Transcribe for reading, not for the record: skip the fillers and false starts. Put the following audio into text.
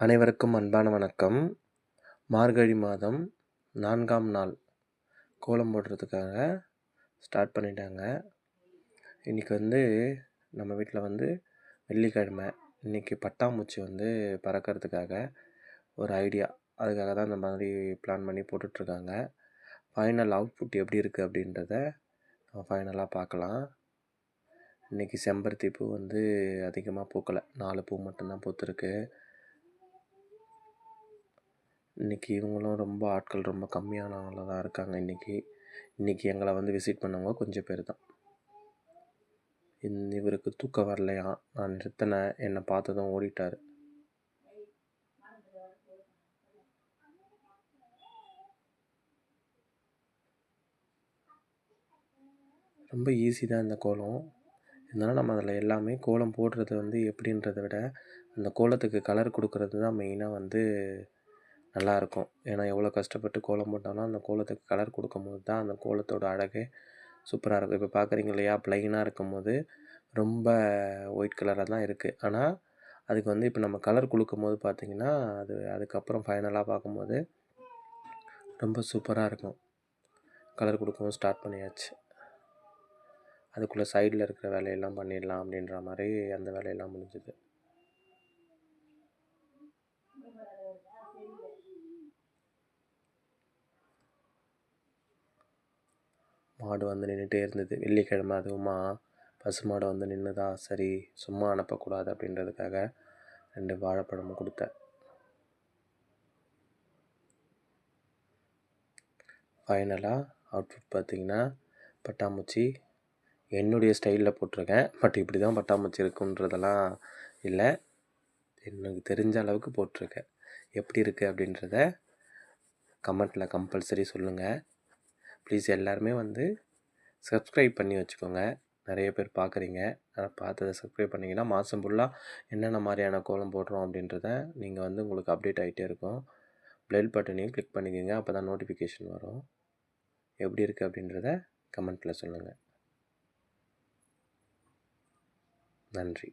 அனைவருக்கும் அன்பான வணக்கம். மார்கழி மாதம் 4ஆம் நாள் கோலம் போடுறதுக்காக ஸ்டார்ட் பண்ணிட்டாங்க. இன்றைக்கி நம்ம வீட்டில் வெள்ளிக்கிழமை. இன்றைக்கி பட்டாம்பூச்சி பறக்கிறதுக்காக ஒரு ஐடியா. அதுக்காக தான் இந்த மாதிரி பிளான் பண்ணி போட்டுட்ருக்காங்க. ஃபைனல் அவுட்புட் எப்படி இருக்குது அப்படின்றத நம்ம ஃபைனலாக பார்க்கலாம். இன்றைக்கி செம்பருத்தி பூ அதிகமாக பூக்கலை, 4 பூ மட்டும்தான் பூத்துருக்கு. இன்றைக்கி இவங்களும் ரொம்ப ஆட்கள் ரொம்ப கம்மியானவங்கள தான் இருக்காங்க. இன்றைக்கி எங்களை விசிட் பண்ணவங்க கொஞ்சம் பேர் தான். இவருக்கு தூக்கம் வரலையாம். நான் நிறுத்தினேன், என்னை பார்த்ததும் ஓடிட்டார். ரொம்ப ஈஸி தான் இந்த கோலம். இருந்தாலும் நம்ம அதில் எல்லாமே கோலம் போடுறது எப்படின்றத விட அந்த கோலத்துக்கு கலர் கொடுக்கறது தான் மெயினாக நல்லாயிருக்கும். ஏன்னா எவ்வளோ கஷ்டப்பட்டு கோலம் போட்டாலும் அந்த கோலத்துக்கு கலர் கொடுக்கும்போது தான் அந்த கோலத்தோட அழகே சூப்பராக இருக்கும். இப்போ பார்க்குறீங்க இல்லையா, ப்ளைனாக இருக்கும்போது ரொம்ப ஒயிட் கலராக தான் இருக்குது. ஆனால் அதுக்கு இப்போ நம்ம கலர் கொடுக்கும்போது பார்த்திங்கன்னா அதுக்கப்புறம் ஃபைனலாக பார்க்கும்போது ரொம்ப சூப்பராக இருக்கும். கலர் கொடுக்கவும் ஸ்டார்ட் பண்ணியாச்சு. அதுக்குள்ளே சைடில் இருக்கிற வேலையெல்லாம் பண்ணிடலாம் அப்படின்ற மாதிரி அந்த வேலையெல்லாம் முடிஞ்சுது. மாடு நின்றுட்டே இருந்தது. வெள்ளிக்கிழமை அதுவுமா பசுமாடு நின்றுதா, சரி சும்மா அனுப்பக்கூடாது அப்படின்றதுக்காக 2 வாழைப்பழமும் கொடுத்தேன். ஃபைனலாக அவுட்புட் பார்த்திங்கன்னா பட்டாம்பூச்சி என்னுடைய ஸ்டைலில் போட்டிருக்கேன். பட் இப்படி தான் பட்டாம்பூச்சி இருக்குன்றதெல்லாம் இல்லை, எனக்கு தெரிஞ்ச அளவுக்கு போட்டிருக்கேன். எப்படி இருக்குது அப்படின்றத கமெண்ட்டில் கம்பல்சரி சொல்லுங்கள். ப்ளீஸ் எல்லாருமே சப்ஸ்கிரைப் பண்ணி வச்சுக்கோங்க. நிறைய பேர் பார்க்குறீங்க. ஆனால் பார்த்ததை சப்ஸ்கிரைப் பண்ணிங்கன்னா மாதம் ஃபுல்லாக என்னென்ன மாதிரியான கோலம் போடுறோம் அப்படின்றத நீங்கள் உங்களுக்கு அப்டேட் ஆகிட்டே இருக்கும். பெல் பட்டனையும் கிளிக் பண்ணிக்கோங்க, அப்போ தான் நோட்டிஃபிகேஷன் வரும். எப்படி இருக்குது அப்படின்றத கமெண்ட்டில் சொல்லுங்கள். நன்றி.